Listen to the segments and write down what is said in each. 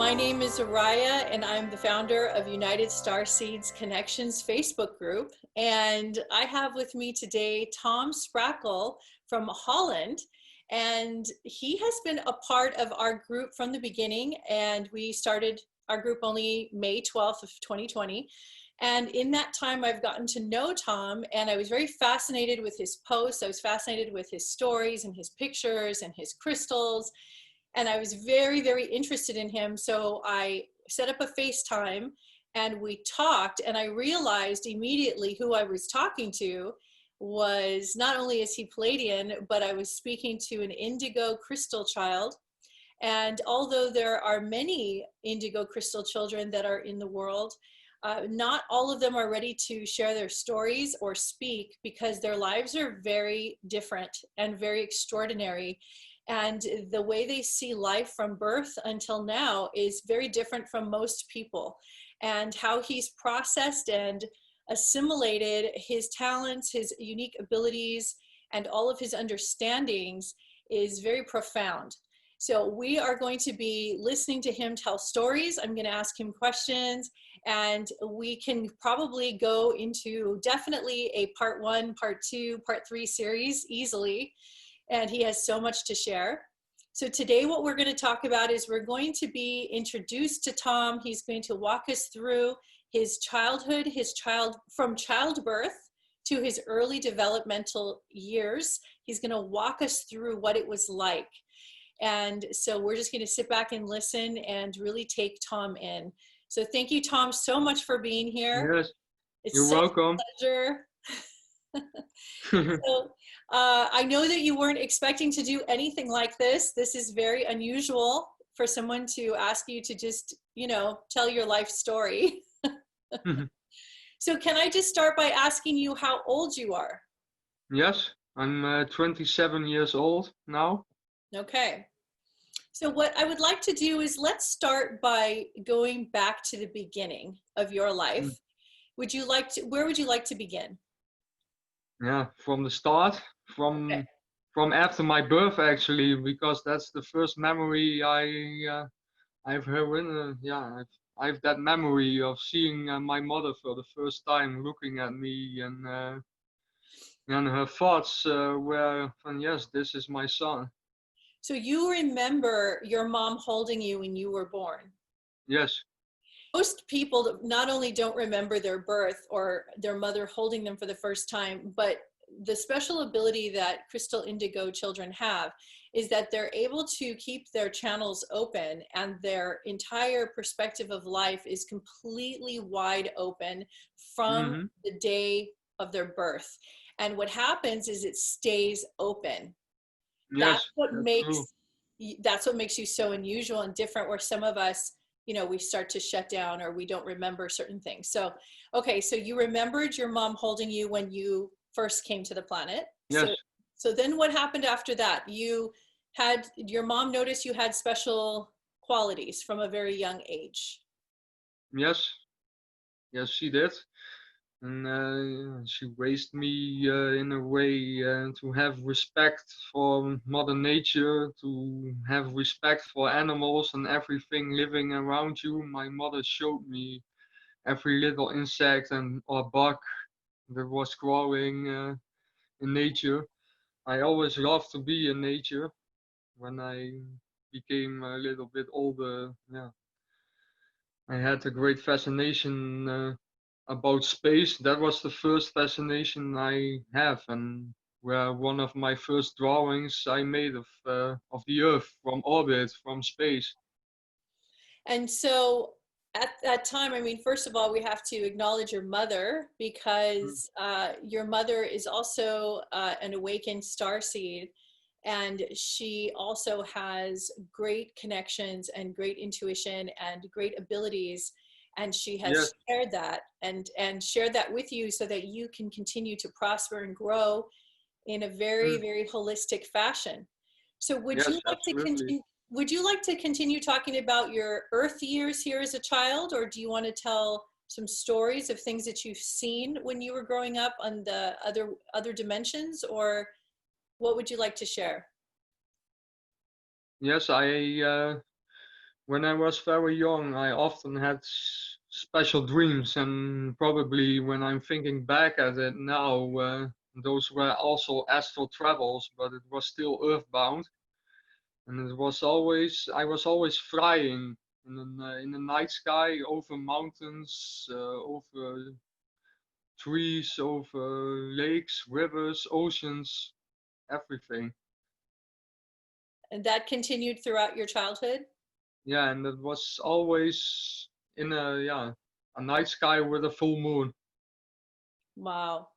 My name is Oriah, and I'm the founder of United Starseed Connection's Facebook group. And I have with me today Tom Sprakel from Holland. And he has been a part of our group from the beginning. And we started our group only May 12th of 2020. And in that time, I've gotten to know Tom, and I was very fascinated with his posts. I was fascinated with his stories and his pictures and his crystals. And I was very, very interested in him. So I set up a FaceTime and we talked, and I realized immediately who I was talking to was not only is he Pleiadian, but I was speaking to an indigo crystal child. And although there are many indigo crystal children that are in the world, not all of them are ready to share their stories or speak because their lives are very different and very extraordinary. And the way they see life from birth until now is very different from most people. And how he's processed and assimilated his talents, his unique abilities, and all of his understandings is very profound. So we are going to be listening to him tell stories. I'm going to ask him questions, and we can probably go into definitely a part 1, part 2, part 3 series easily. And he has so much to share. So today what we're going to talk about is we're going to be introduced to Tom. He's going to walk us through his childhood, from childbirth to his early developmental years. He's going to walk us through what it was like. And so we're just going to sit back and listen and really take Tom in. So thank you, Tom, so much for being here. Yes, It's you're welcome. A pleasure. So, I know that you weren't expecting to do anything like this. This is very unusual for someone to ask you to just, tell your life story. So can I just start by asking you how old you are? Yes, I'm 27 years old now. Okay. So what I would like to do is let's start by going back to the beginning of your life. Where would you like to begin? Yeah, from the start, from after my birth actually, because that's the first memory I've heard. I've that memory of seeing my mother for the first time, looking at me, and her thoughts were, yes, this is my son. So you remember your mom holding you when you were born? Yes. Most people not only don't remember their birth or their mother holding them for the first time, but the special ability that Crystal Indigo children have is that they're able to keep their channels open, and their entire perspective of life is completely wide open from the day of their birth. And what happens is it stays open. Yes, That's what makes you so unusual and different, where some of us, we start to shut down or we don't remember certain things. So, okay, so you remembered your mom holding you when you first came to the planet. Yes. So then what happened after that? Your mom noticed you had special qualities from a very young age. Yes. Yes, she did. And she raised me in a way to have respect for Mother Nature, to have respect for animals and everything living around you. My mother showed me every little insect or bug that was growing in nature. I always loved to be in nature. When I became a little bit older, I had a great fascination about space. That was the first fascination I have, and where one of my first drawings I made of the Earth from orbit, from space. And so at that time, I mean, first of all, we have to acknowledge your mother, because your mother is also an awakened starseed, and she also has great connections and great intuition and great abilities. And she has shared that and shared that with you so that you can continue to prosper and grow in a very, very holistic fashion. So would you like to continue talking about your Earth years here as a child, or do you want to tell some stories of things that you've seen when you were growing up on the other dimensions, or what would you like to share? Yes, When I was very young, I often had special dreams, and probably when I'm thinking back at it now, those were also astral travels, but it was still earthbound, and I was always flying in the night sky over mountains, over trees, over lakes, rivers, oceans, everything. And that continued throughout your childhood? Yeah, and it was always in a night sky with a full moon. Wow.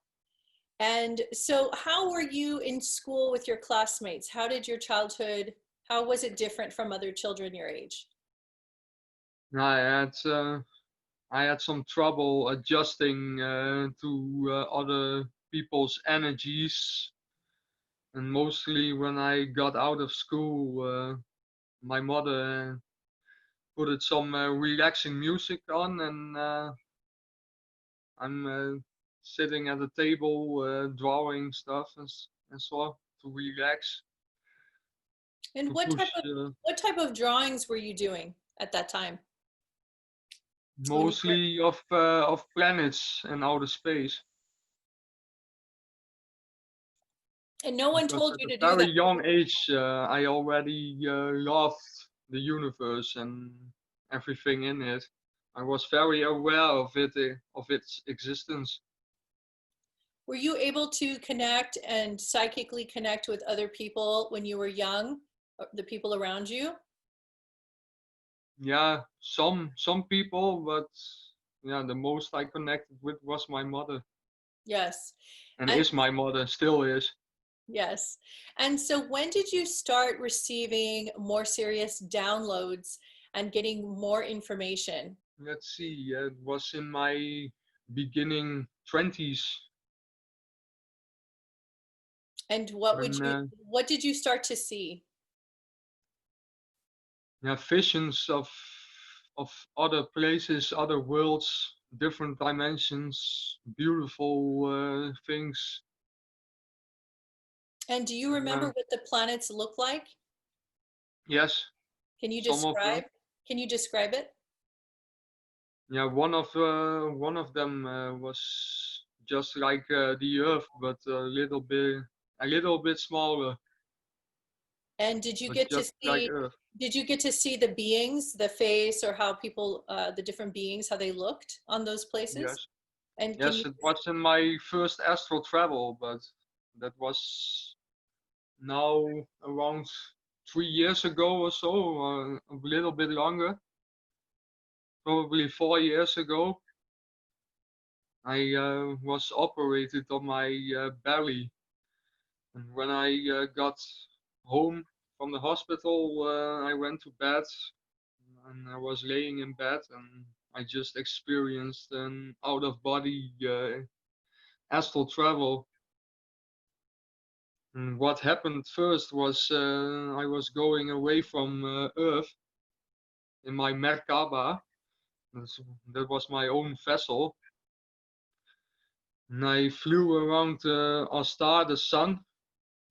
And so how were you in school with your classmates? How did your childhood, how was it different from other children your age? I had I had some trouble adjusting to other people's energies, and mostly when I got out of school, my mother put it some relaxing music on, and I'm sitting at the table drawing stuff and so to relax, And to push what type of drawings were you doing at that time when you were, mostly of planets and outer space. and no one Because told at you a to do very that? young age, I already loved the universe and everything in it. I was very aware of its existence. Were you able to connect and psychically connect with other people when you were young, the people around you? Yeah, some people, but yeah, the most I connected with was my mother, Yes. and And is my mother, still is. yes. And so when did you start receiving more serious downloads and getting more information? Let's see, it was in my beginning 20s And when what did you start to see? yeah, visions of other places, other worlds, different dimensions, beautiful things. And do you And, remember what the planets look like? yes, Can you some of them. describe? Can you describe it? Yeah, one of them was just like the Earth, but a little bit smaller, And but just like Earth. did you get to see the beings, the face, or how people, the different beings, how they looked on those places? Yes, And can you, yes, it was in my first astral travel, but that was now around 3 years ago or so, a little bit longer, probably 4 years ago. I was operated on my belly, and when I got home from the hospital, I went to bed, and I was laying in bed, and I just experienced an out-of-body astral travel. And what happened first was I was going away from Earth in my Merkaba. That's, that was my own vessel. And I flew around our star, the sun,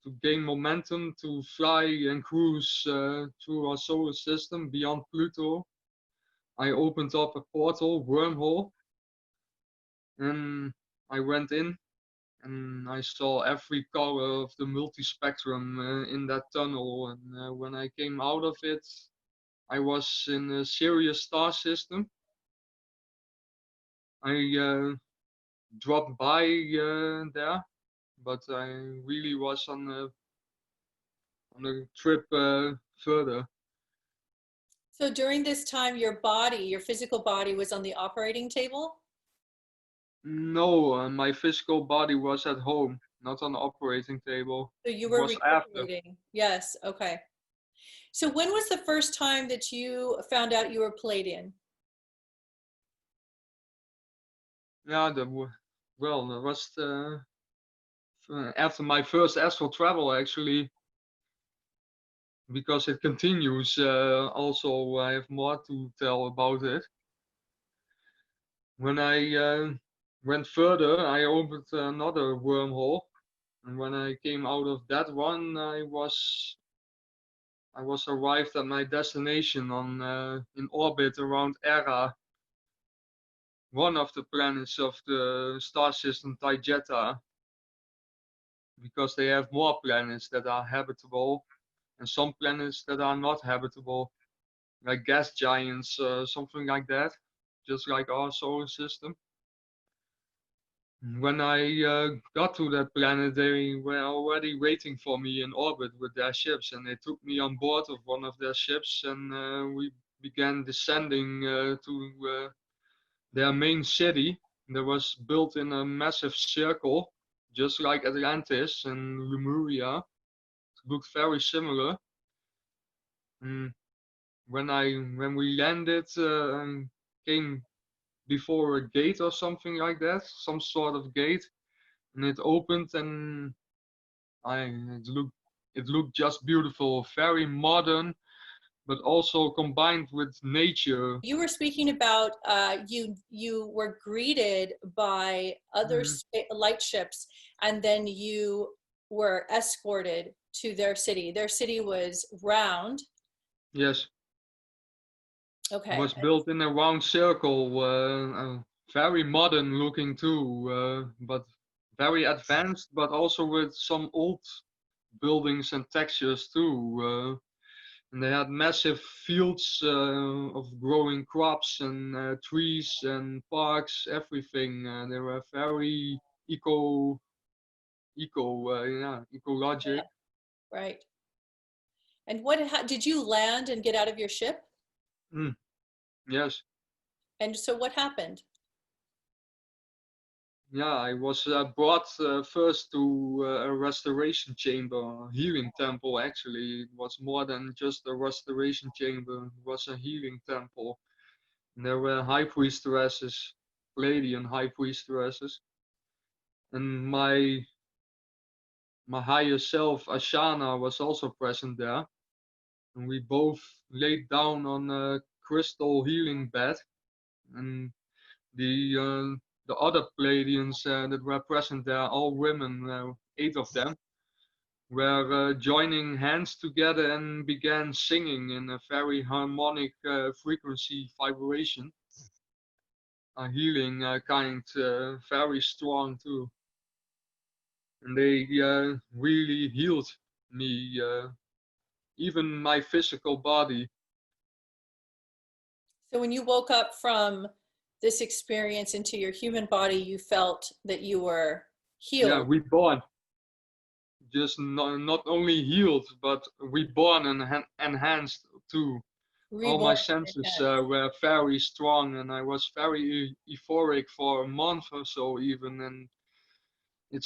to gain momentum to fly and cruise through our solar system beyond Pluto. I opened up a portal, wormhole, and I went in and I saw every color of the multispectrum in that tunnel. And when I came out of it, I was in a Sirius star system. I dropped by there, but I really was on a trip further. so during this time, your body, your physical body was on the operating table? No, my physical body was at home, not on the operating table. So you It were was after. recuperating. Yes, okay. So when was the first time that you found out you were Pleiadian? Yeah, well, that was after my first astral travel actually, because it continues. Also, I have more to tell about it. When I went further, I opened another wormhole, and when I came out of that one, I was arrived at my destination on in orbit around Era, one of the planets of the star system Taijeta, because they have more planets that are habitable and some planets that are not habitable, like gas giants, something like that, just like our solar system. When I got to that planet, they were already waiting for me in orbit with their ships, and they took me on board of one of their ships, and we began descending to their main city. That was built in a massive circle, just like Atlantis and Lemuria. It looked very similar. And when we landed, came before a gate or something like that, some sort of gate, and it opened, and I it looked just beautiful, very modern, but also combined with nature. You were speaking about you were greeted by other Mhm. light ships, and then you were escorted to their city. Their city was round. Yes, it Okay. was built in a round circle, very modern looking too, but very advanced, but also with some old buildings and textures too. And they had massive fields of growing crops and trees and parks, everything. They were very yeah, ecologic. Yeah, right. And what did you land and get out of your ship? Mm, yes, And so what happened? yeah, I was brought first to a restoration chamber, a healing temple. Actually, it was more than just a restoration chamber. It was a healing temple. And there were high priestesses, Pleiadian high priestesses, and my higher self, Ashana, was also present there. And we both laid down on a crystal healing bed. And the other Pleiadians that were present there, all women, 8 of them, were joining hands together and began singing in a very harmonic frequency vibration. A healing kind, very strong too. And they really healed me, even my physical body. So when you woke up from this experience into your human body, you felt that you were Yeah, healed, reborn. Just not only healed, but reborn and enhanced too. All my reborn. senses were very strong, and I was very euphoric for a month or so even, and I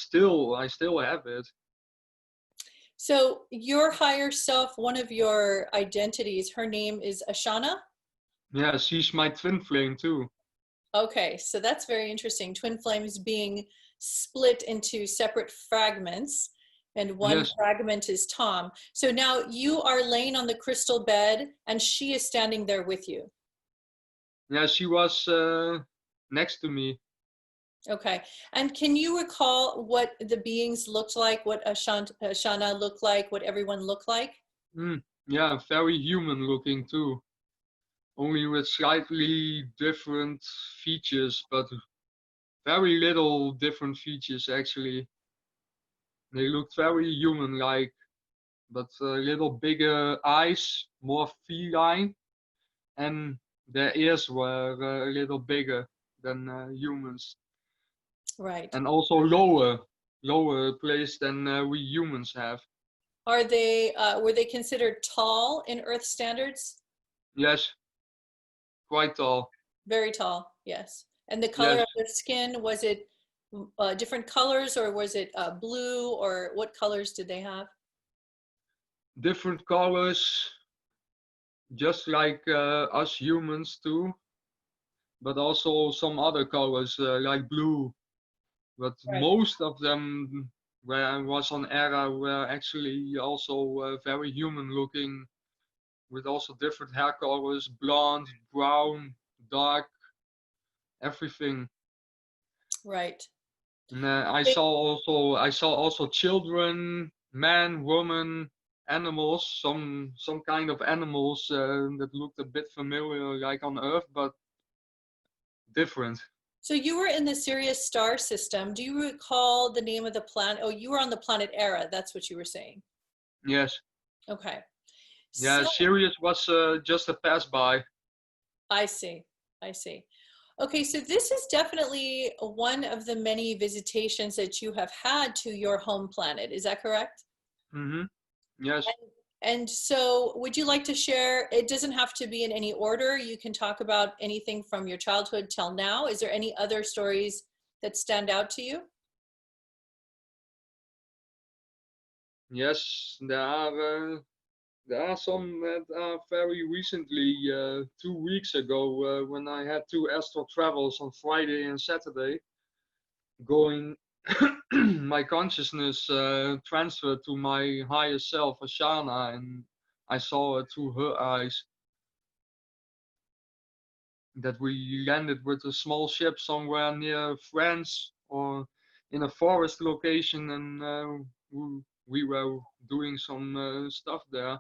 still have it. So your higher self, one of your identities, her name is Ashana. Yeah, she's my twin flame too. Okay, so that's very interesting. Twin flames being split into separate fragments, and one Yes, fragment is Tom. So now you are laying on the crystal bed, and she is standing there with you. yeah, she was next to me. Okay, and can you recall what the beings looked like, what Ashana looked like, what everyone looked like? Yeah, very human looking too. Only with slightly different features, but very little different features actually. They looked very human-like, but a little bigger eyes, more feline, and their ears were a little bigger than humans, Right. and also lower placed than we humans have. Are they were they considered tall in Earth standards? Yes, quite tall. Very tall, yes. And the color Yes, of their skin, was it different colors, or was it blue, or what colors did they have? different colors, just like us humans too, but also some other colors like blue. But Right. most of them, where I was on Era, were actually also very human looking, with also different hair colors, blonde, brown, dark, everything. Right. And I saw also children, man, woman, animals, some kind of animals that looked a bit familiar, like on Earth, but different. So you were in the Sirius star system. Do you recall the name of the planet? Oh, you were on the planet Era. That's what you were saying. Yes. Okay. Yeah, So Sirius was just a pass by. I see. I see. Okay, so this is definitely one of the many visitations that you have had to your home planet. Is that correct? Mm-hmm. Yes. And so, would you like to share? It doesn't have to be in any order. You can talk about anything from your childhood till now. Is there any other stories that stand out to you? Yes, there are some that are very recently, 2 weeks ago, when I had two astral travels on Friday and Saturday, going my consciousness transferred to my higher self, Ashana, and I saw it through her eyes. That we landed with a small ship somewhere near France or in a forest location, and we were doing some stuff there.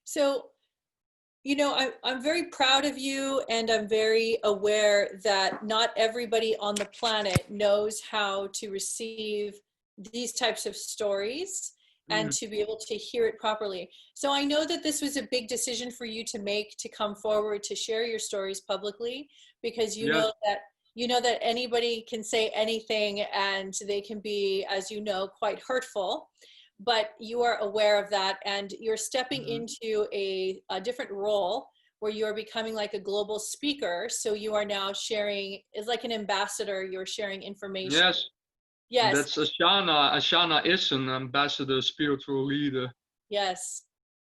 So, I'm very proud of you, and I'm very aware that not everybody on the planet knows how to receive these types of stories and Mm. to be able to hear it properly. So I know that this was a big decision for you to make, to come forward to share your stories publicly, because Yes. you know that anybody can say anything and they can be, as you know, quite hurtful, but you are aware of that and you're stepping Hmm. into a different role where you are becoming like a global speaker. So you are now sharing, is like an ambassador, you're sharing information. Yes, Yes, that's Ashana. Ashana is an ambassador, spiritual leader. yes,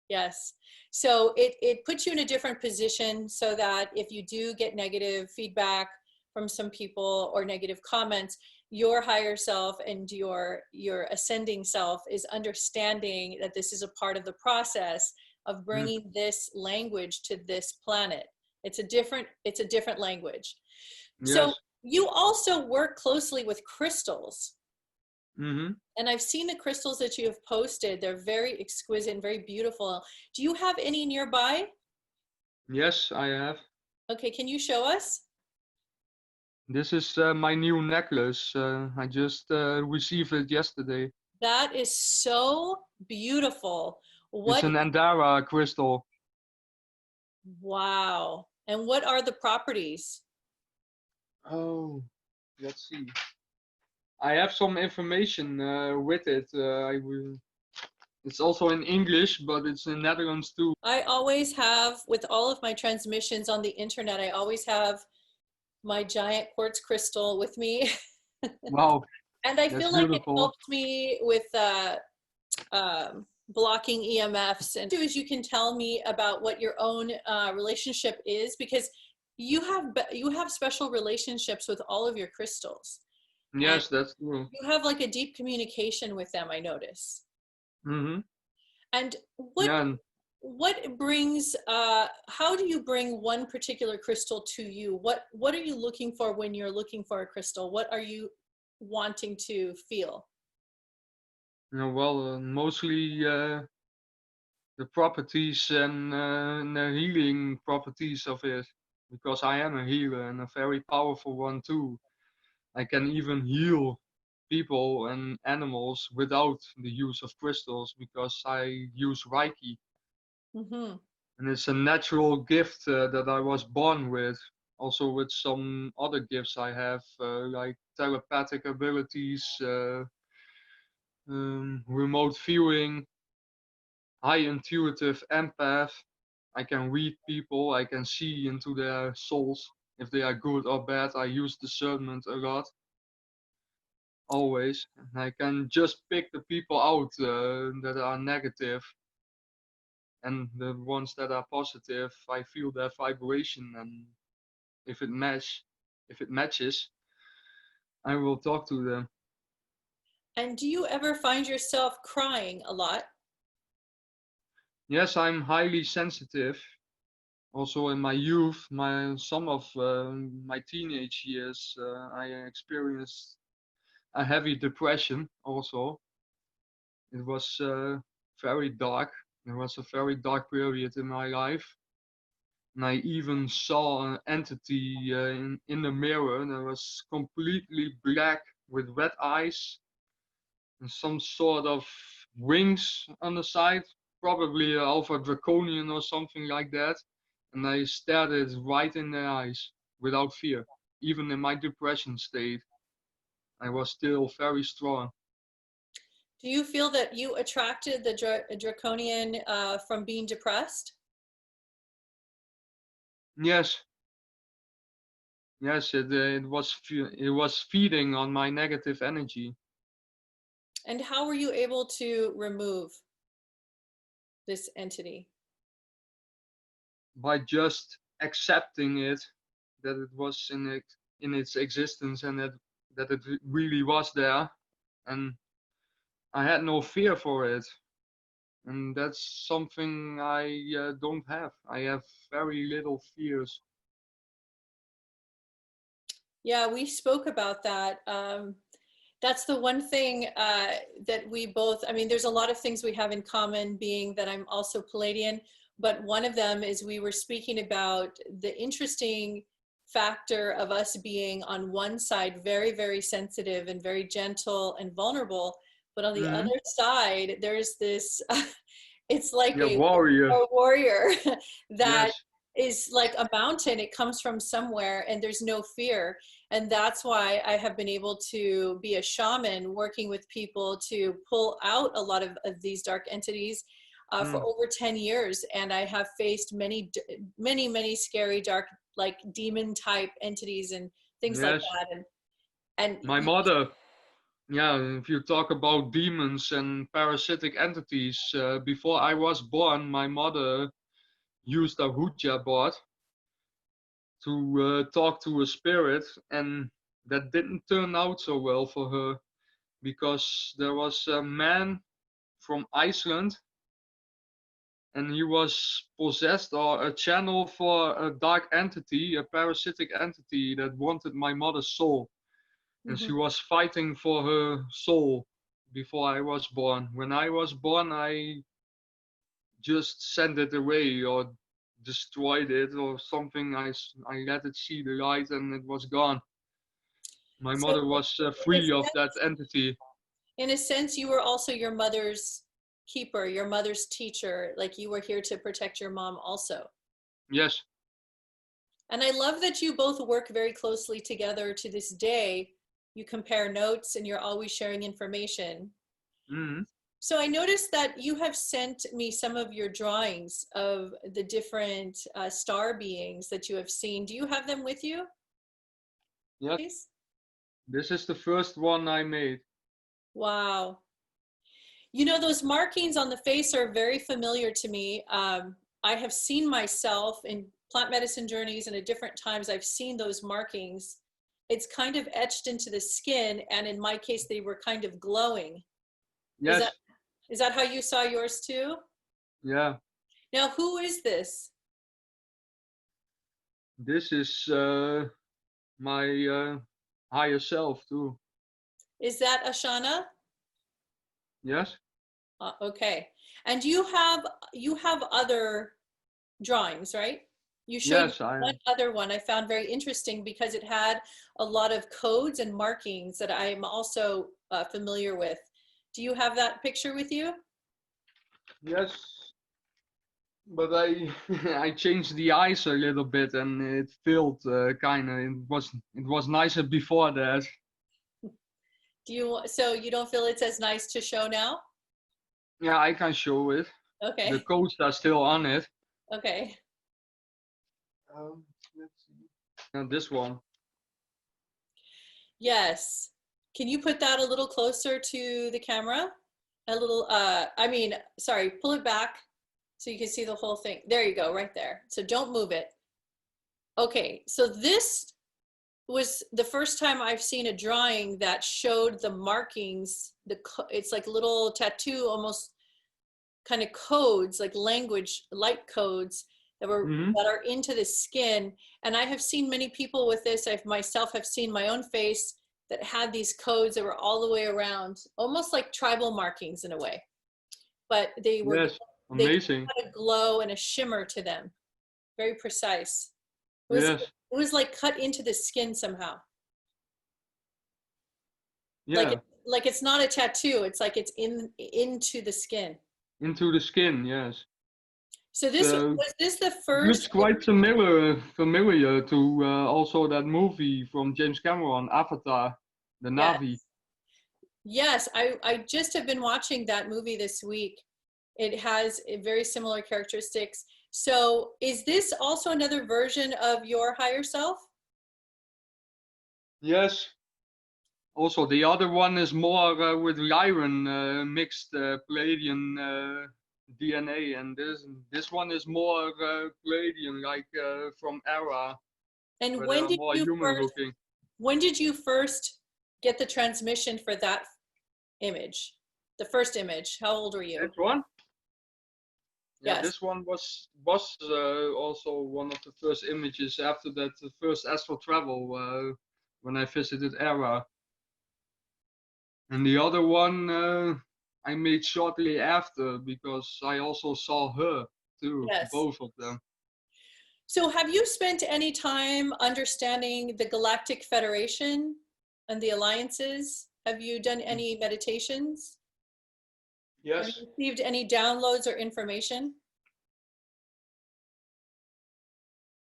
yes. So it puts you in a different position so that if you do get negative feedback from some people or negative comments, your higher self and your ascending self is understanding that this is a part of the process of Mm. bringing this language to this planet. It's a different language. So Yes. you also work closely with crystals. Hmm. And I've seen the crystals that you have posted. They're very exquisite and very beautiful. Do you have any nearby? Yes, I have. Okay, can you show us? This is my new necklace. I just received it yesterday. That is so beautiful. It's What, an Andara crystal. wow. And what are the properties? Oh, let's see. I have some information with it. It's also in English, but it's in Netherlands too. I always have, with all of my transmissions on the internet, I always have my giant quartz crystal with me. Wow, And I that's feel like it beautiful. helps me with blocking EMFs. And as you can tell me about what your own relationship is, because you have special relationships with all of your crystals, and Yes, that's true. you have like a deep communication with them. I notice. Mm-hmm. And Yeah, and what brings? How do you bring one particular crystal to you? What are you looking for when you're looking for a crystal? What are you wanting to feel? well, mostly the properties and the healing properties of it, because I am a healer and a very powerful one too. I can even heal people and animals without the use of crystals because I use Reiki. Mm-hmm. And it's a natural gift that I was born with. Also, with some other gifts I have, like telepathic abilities, remote viewing, high intuitive empath. I can read people, I can see into their souls. If they are good or bad, I use discernment a lot, always. And I can just pick the people out that are negative, and the ones that are positive, I feel their vibration, and if it matches, I will talk to them. And do you ever find yourself crying a lot? Yes, I'm highly sensitive. Also in my youth, my some of my teenage years, I experienced a heavy depression also. It was very dark. There was a very dark period in my life. And I even saw an entity in the mirror that was completely black with red eyes and some sort of wings on the side, probably Alpha Draconian or something like that. And I stared it right in the eyes without fear. Even in my depression state, I was still very strong. Do you feel that you attracted the draconian from being depressed? Yes, yes, it was feeding on my negative energy And how were you able to remove this entity? by just accepting it, that it was in its existence, and that it really was there, and I had no fear for it. And that's something I don't have. I have very little fears. Yeah, we spoke about that. That's the one thing that we both, I mean, there's a lot of things we have in common, being that I'm also Pleiadian, but one of them is we were speaking about the interesting factor of us being on one side very, very sensitive and very gentle and vulnerable, but on the Hmm. other side, there's this, it's like Yeah, a warrior. warrior that Yes. is like a mountain. It comes from somewhere and there's no fear. And that's why I have been able to be a shaman, working with people to pull out a lot of these dark entities for Mm. over 10 years. And I have faced many scary dark, like demon type entities and things like Yes. that. And My mother, yeah, if you talk about demons and parasitic entities, before I was born, my mother used a Ouija board to talk to a spirit, and that didn't turn out so well for her because there was a man from Iceland, and he was possessed or a channel for a dark entity, a parasitic entity that wanted my mother's soul. And she Mhm. was fighting for her soul before I was born. When I was born, I just sent it away or destroyed it or something. I let it see the light and it was gone. My So mother was in a free of that entity. in a sense, you were also your mother's keeper, your mother's teacher. Like you were here to protect your mom also. Yes. And I love that you both work very closely together to this day. You compare notes and you're always sharing information. Hmm. So I noticed that you have sent me some of your drawings of the different star beings that you have seen. Do you have them with you, Yes. please? This is the first one I made. Wow. You know, those markings on the face are very familiar to me. I have seen myself in plant medicine journeys and at different times, I've seen those markings. It's kind of etched into the skin, and in my case, they were kind of glowing. Is that Yes. is that how you saw yours too? Yeah. Now, who is this? This is my higher self too. Is that Ashana? Yes. Okay. And you have other drawings, right? You showed me Yes. I. one other one I found very interesting because it had a lot of codes and markings that I'm also familiar with. Do you have that picture with you? Yes. But I I changed the eyes a little bit and it filled kind of. It was nicer before that. So you don't feel it's as nice to show now? Yeah, I can show it. The Okay. codes are still on it. Okay. Let's see. This one. Yes. Can you put that a little closer to the camera? A little, I mean, sorry, pull it back so you can see the whole thing. There you go, right there. So don't move it. Okay, so this was the first time I've seen a drawing that showed the markings. It's like little tattoo, almost kind of codes, like language, light codes Hmm. that are into the skin. And I have seen many people with this. I've myself have seen my own face that had these codes that were all the way around, almost like tribal markings in a way. But they Yes, amazing. had a glow and a shimmer to them, very precise. Yes, It was like cut into the skin somehow. yeah, Like it's not a tattoo. It's like it's into the skin. into the skin. Yes. So So was this the it looks first? quite familiar to also that movie from James Cameron, Avatar, the Yes, Na'vi. yes. I just have been watching that movie this week. It has very similar characteristics. So is this also another version of your higher self? Yes. Also, the other one is more with Lyran mixed Pleiadian DNA, and this one is more Pleiadian, like from Era, And where they are more human looking. when did you first get the transmission for that image? The first image. How old were you? That one? Yeah, Yes. this one was also one of the first images after that first astral travel when I visited Era. And the other one I made shortly after because I also saw her too, Yes. both of them. So have you spent any time understanding the Galactic Federation and the alliances? Have you done any meditations? Have Yes. you received any downloads or information?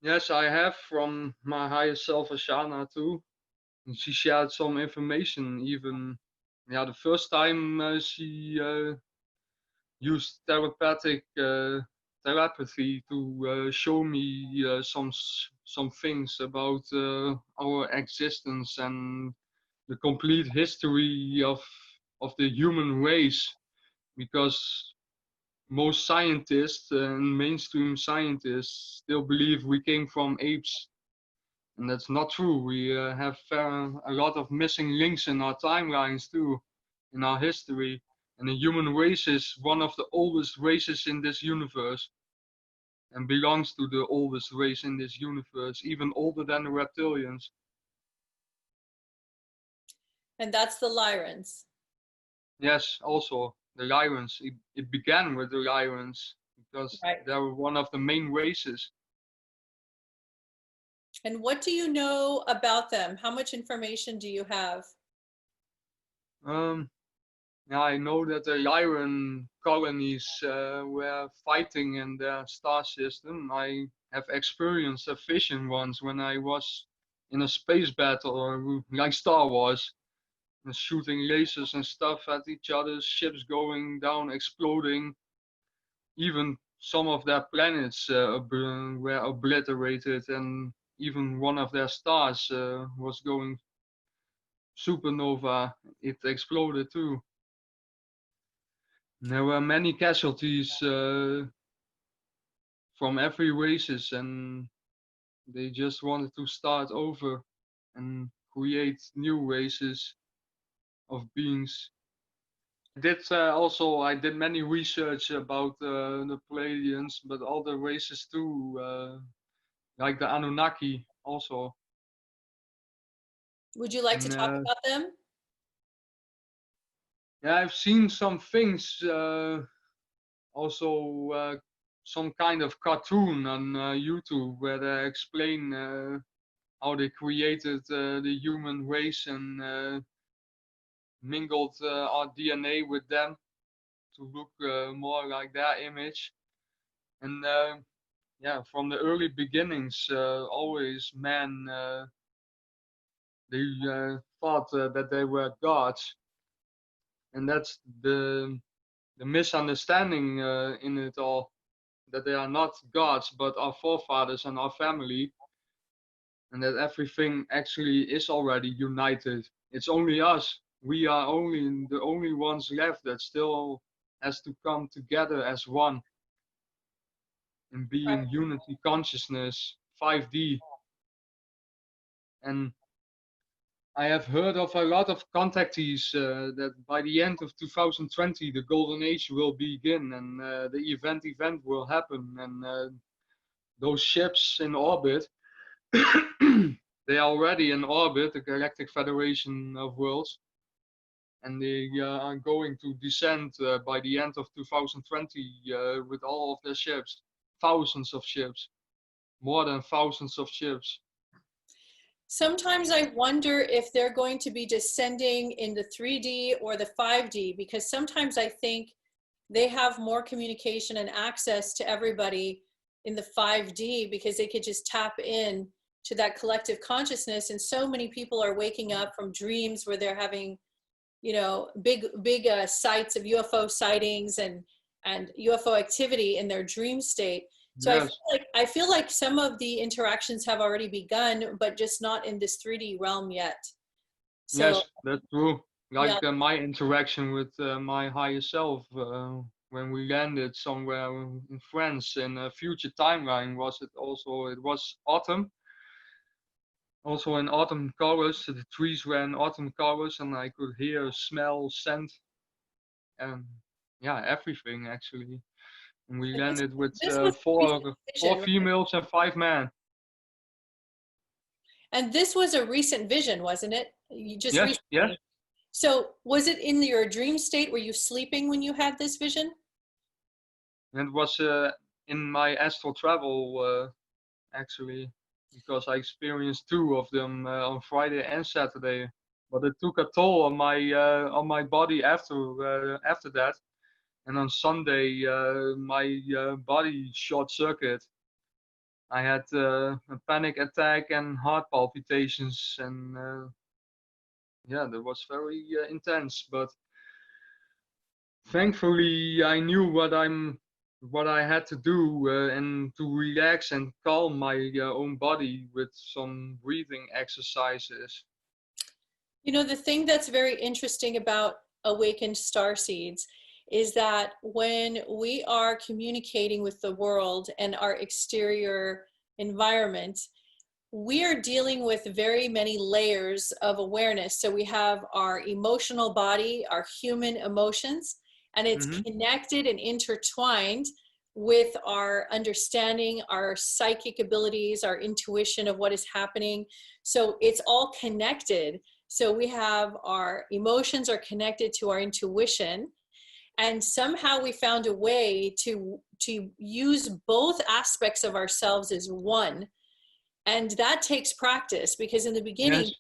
Yes, I have from my higher self Ashana too. And she shared some information even. Yeah, the first time she used telepathy to show me some things about our existence and the complete history of the human race, because most scientists and mainstream scientists still believe we came from apes, and that's not true. We have a lot of missing links in our timelines too, in our history. And the human race is one of the oldest races in this universe and belongs to the oldest race in this universe, even older than the reptilians. And that's the Lyrans. Yes, also the Lyrans. It began with the Lyrans because Right. they were one of the main races. And what do you know about them? How much information do you have? Um, yeah, I know that the Lyran colonies were fighting in their star system. I have experienced a vision once when I was in a space battle, or like Star Wars, and shooting lasers and stuff at each other's ships, going down, exploding. Even some of their planets were obliterated, and even one of their stars was going supernova. It exploded too. And there were many casualties from every races, and they just wanted to start over and create new races of beings. I did many research about the Pleiadians, but other races too, like the Anunnaki also. Would you like to And talk about them? yeah, I've seen some things, also some kind of cartoon on YouTube where they explain how they created the human race and mingled our DNA with them to look more like their image. And yeah, from the early beginnings, always man, they thought that they were gods, and that's the misunderstanding in it all, that they are not gods but our forefathers and our family, and that everything actually is already united. It's only us. We are only the only ones left that still has to come together as one and be in unity consciousness, 5D. And I have heard of a lot of contactees that by the end of 2020 the golden age will begin, and the event will happen, and those ships in orbit they are already in orbit, the Galactic Federation of Worlds, and they are going to descend by the end of 2020 with all of their ships, thousands of ships, more than thousands of ships. Sometimes I wonder if they're going to be descending in the 3D or the 5D, because sometimes I think they have more communication and access to everybody in the 5D because they could just tap in to that collective consciousness. And so many people are waking up from dreams where they're having, you know, big sights of UFO sightings and UFO activity in their dream state. So Yes. I feel like some of the interactions have already begun, but just not in this 3D realm yet. So, Yes, that's true. yeah. Like my interaction with my higher self when we landed somewhere in France in a future timeline, it was autumn. Also in autumn colors, the trees were in autumn colors, and I could hear, smell, scent, and yeah, everything actually. And we This, landed with this was a recent four vision, right? females and 5 men. And this was a recent vision, wasn't it? You just Yes, yes. recently. So was it in your dream state? Were you sleeping when you had this vision? And it was in my astral travel actually, because I experienced 2 of them on Friday and Saturday. But it took a toll on my body after that. And on Sunday, my body short circuit. I had a panic attack and heart palpitations, and yeah, that was very intense. But thankfully, I knew what I had to do, and to relax and calm my own body with some breathing exercises. You know, the thing that's very interesting about awakened star seeds is that when we are communicating with the world and our exterior environment, we are dealing with very many layers of awareness. So we have our emotional body, our human emotions, and it's Mm-hmm. connected and intertwined with our understanding, our psychic abilities, our intuition of what is happening. So it's all connected. So we have our emotions are connected to our intuition, and somehow we found a way to use both aspects of ourselves as one. And that takes practice, because in the beginning, Yes,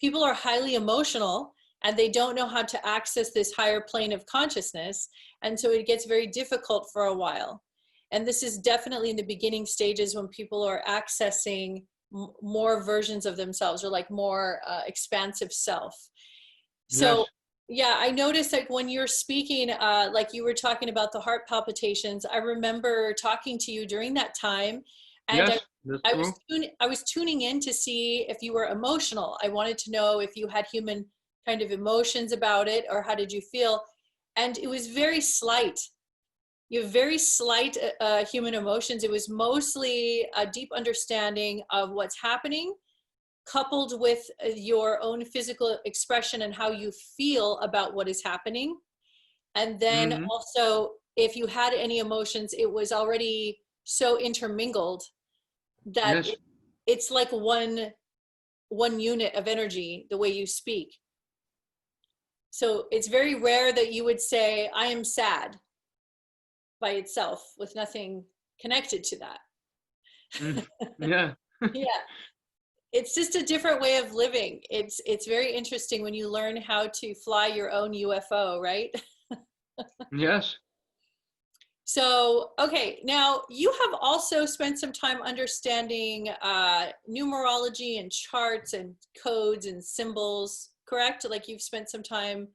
people are highly emotional and they don't know how to access this higher plane of consciousness. And so it gets very difficult for a while. And this is definitely in the beginning stages when people are accessing more versions of themselves, or like more expansive self. So yes, yeah, I noticed like when you're speaking, like you were talking about the heart palpitations, I remember talking to you during that time, and yes, that's true. I was tuning in to see if you were emotional. I wanted to know if you had human kind of emotions about it, or how did you feel? And it was very slight. You have very slight human emotions. It was mostly a deep understanding of what's happening, coupled with your own physical expression and how you feel about what is happening. And then Mm-hmm. also, if you had any emotions, it was already so intermingled that Yes, it's like one unit of energy the way you speak. So it's very rare that you would say I am sad by itself with nothing connected to that. mm. Yeah, Yeah, it's just a different way of living. It's very interesting when you learn how to fly your own UFO, right? yes, So, okay, now you have also spent some time understanding numerology and charts and codes and symbols, correct? Like you've spent some time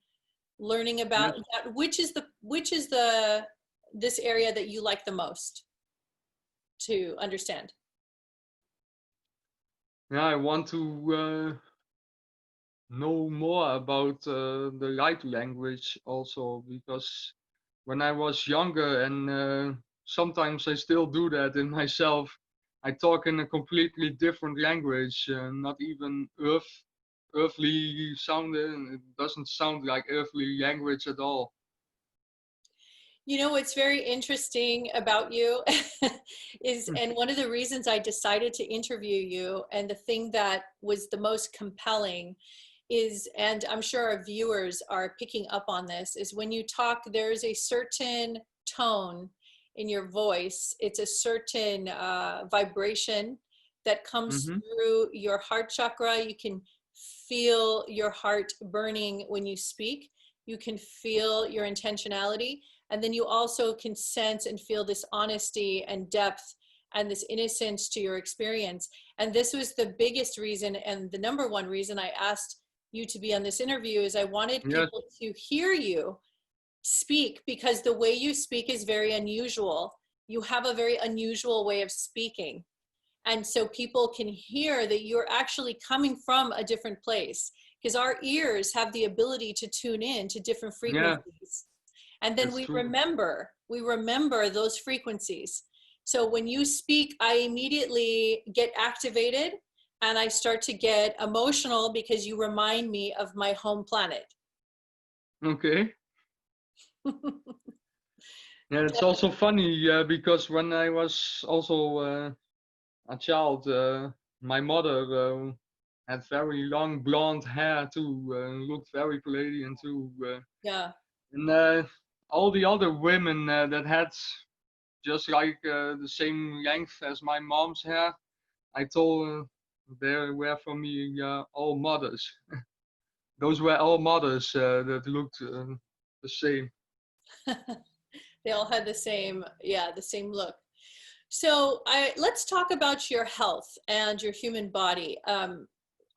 learning about yes. that. Which is the this area that you like the most to understand? Yeah, I want to know more about the light language also, because when I was younger, and sometimes I still do that in myself, I talk in a completely different language, not even earthly sounding. It doesn't sound like earthly language at all. You know, what's very interesting about you is, and one of the reasons I decided to interview you, and the thing that was the most compelling is, and I'm sure our viewers are picking up on this, is when you talk, there's a certain tone in your voice. It's a certain vibration that comes Mm-hmm. through your heart chakra. You can feel your heart burning when you speak. You can feel your intentionality. And then you also can sense and feel this honesty and depth and this innocence to your experience. And this was the biggest reason, and the number one reason I asked you to be on this interview, is I wanted Yes. people to hear you speak, because the way you speak is very unusual. You have a very unusual way of speaking. And so people can hear that you're actually coming from a different place, because our ears have the ability to tune in to different Yeah, frequencies. And then that's we true. remember those frequencies. So when you speak, I immediately get activated and I start to get emotional, because you remind me of my home planet. Okay. Yeah, it's also funny because when I was also a child, my mother had very long blonde hair too, looked very Pleiadian too. Yeah. And all the other women that had just like the same length as my mom's hair, I told they were for me all mothers. Those were all mothers that looked the same. They all had the same, yeah, the same look. So let's talk about your health and your human body.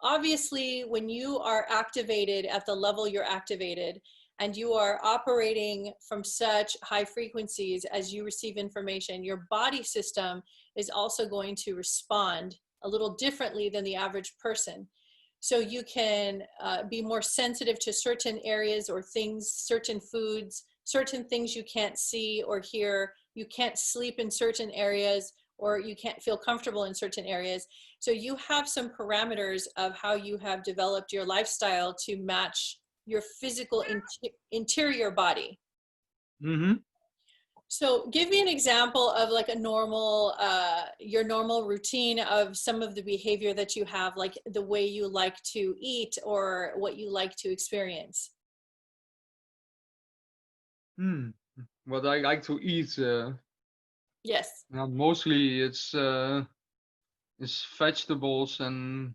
Obviously, when you are activated at the level you're activated, and you are operating from such high frequencies as you receive information, your body system is also going to respond a little differently than the average person. So you can be more sensitive to certain areas or things, certain foods, certain things you can't see or hear. You can't sleep in certain areas, or you can't feel comfortable in certain areas. So you have some parameters of how you have developed your lifestyle to match your physical interior body. Mm-hmm. So give me an example of like a normal, your normal routine of some of the behavior that you have, like the way you like to eat or what you like to experience. Hmm. What I like to eat, Yes. yeah, mostly it's vegetables and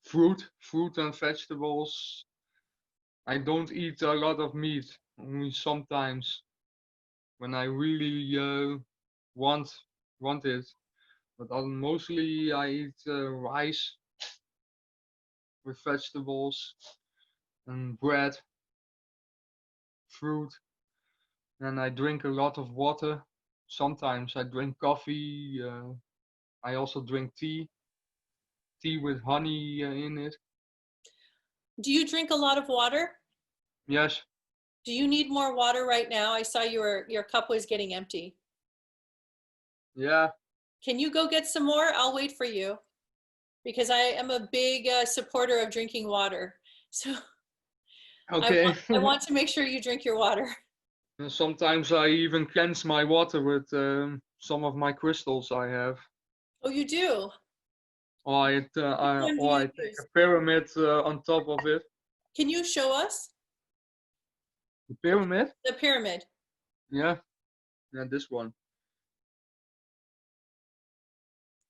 fruit and vegetables. I don't eat a lot of meat, only sometimes when I really want want it. But mostly I eat rice with vegetables and bread, fruit, and I drink a lot of water. Sometimes I drink coffee. I also drink tea with honey in it. Do you drink a lot of water? Yes. Do you need more water right now? I saw your cup was getting empty. Yeah. Can you go get some more? I'll wait for you, because I am a big supporter of drinking water. So Okay. I want to make sure you drink your water. And sometimes I even cleanse my water with some of my crystals I have. Oh, you do? Which one do Or you I take use? a pyramid on top of it. Can you show us The pyramid? the pyramid? Yeah. Yeah, this one.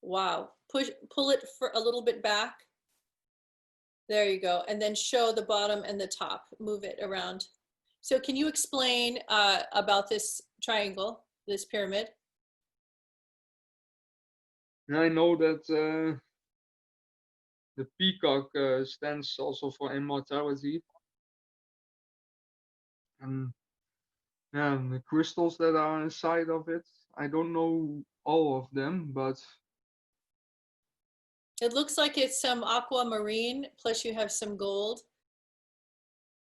Wow. Pull it for a little bit back. There you go. And then show the bottom and the top. Move it around. So can you explain about this triangle, this pyramid? And I know that the peacock stands also for immortality. And yeah, the crystals that are inside of it, I don't know all of them, but It looks like it's some aquamarine, plus you have some gold,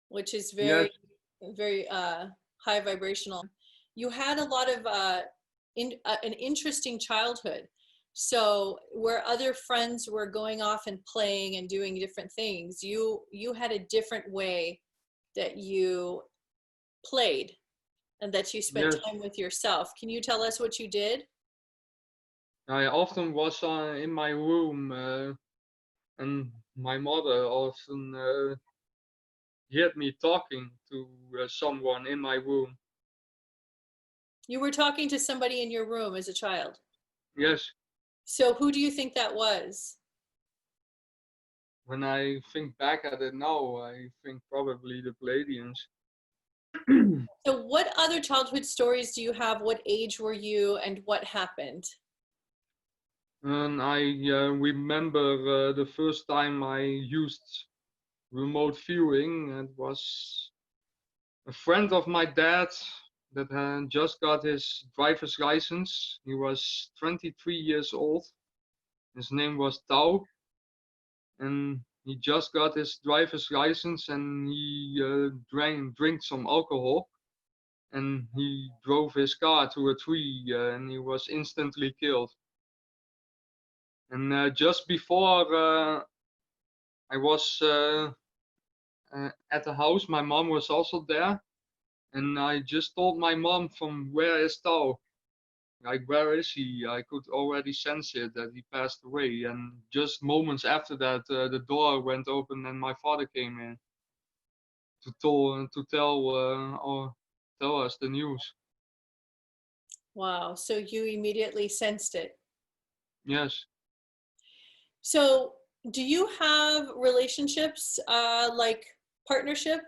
which is yes. very, very high vibrational. You had a lot of an interesting childhood. So where other friends were going off and playing and doing different things, you had a different way that you played and that you spent Yes, time with yourself. Can you tell us what you did? I often was in my room, and my mother often heard me talking to someone in my room. You were talking to somebody in your room as a child. Yes, So who do you think that was? when I think back at it now, I think probably the Pleiadians. So what other childhood stories do you have? What age were you and what happened? And I remember the first time I used remote viewing. It was a friend of my dad that had just got his driver's license. He was 23 years old. His name was Tao, and he just got his driver's license, and he drank some alcohol, and he drove his car to a tree, and he was instantly killed. And just before I was at the house, my mom was also there, and I just told my mom, from where is Tao? Like, where is he? I could already sense it that he passed away. And just moments after that, the door went open and my father came in or tell us the news. Wow. So you immediately sensed it. Yes, So do you have relationships, like partnership?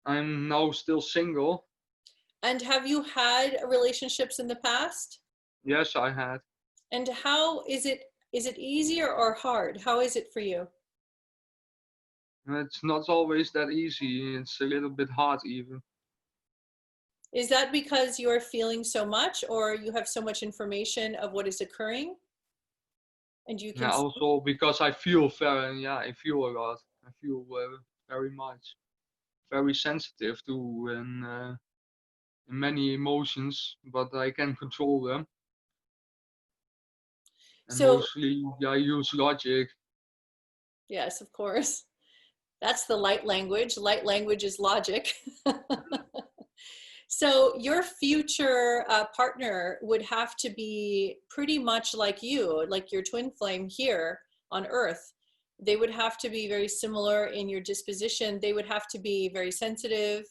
I'm now still single. And have you had relationships in the past? Yes, I had. And how is it easier or hard? How is it for you? It's not always that easy. It's a little bit hard even. Is that because you're feeling so much or you have so much information of what is occurring and you can Yeah, see? also because I feel very, yeah, I feel a lot. I feel very much, very sensitive to and many emotions, but I can control them. And So, mostly I use logic. yes, of course. That's the light language. Light language is logic. So your future partner would have to be pretty much like you, like your twin flame here on Earth. They would have to be very similar in your disposition. They would have to be very sensitive